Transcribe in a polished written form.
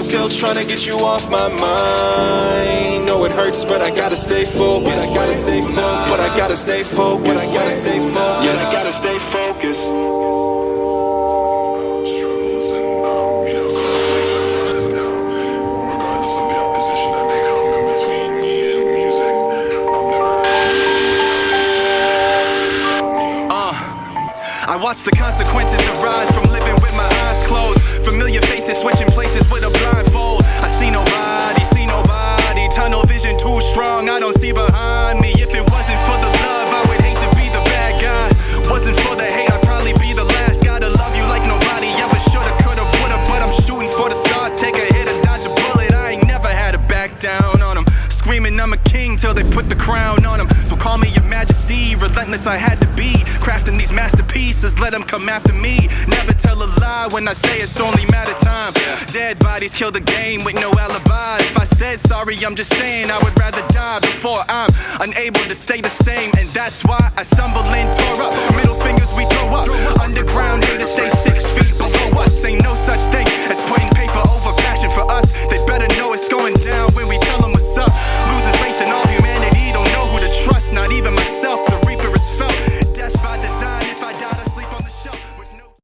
still trying to get you off my mind. Know it hurts, but I gotta stay focused. But I gotta stay focused. Yeah, I gotta stay focused. I watch the consequences arise from living with my eyes closed. Familiar faces switching places with a blindfold. I see nobody. Tunnel vision too strong, I don't see behind me. If it wasn't for the love, I would hate to be the bad guy. Wasn't for the hate, I'd probably be the last guy to love you like nobody ever shoulda, coulda, woulda. But I'm shooting for the stars, take a hit or dodge a bullet. I ain't never had to back down on them. Screaming I'm a king till they put the crown on them. So call me your majesty, relentless I had to be. Crafting these masterpieces, let them come after me. Never tell a lie when I say it's only matter time. Dead bodies kill the game with no alibi. If I said sorry, I'm just saying I would rather die before I'm unable to stay the same. And that's why I stumble and tore up. Middle fingers we throw up. Underground haters stay 6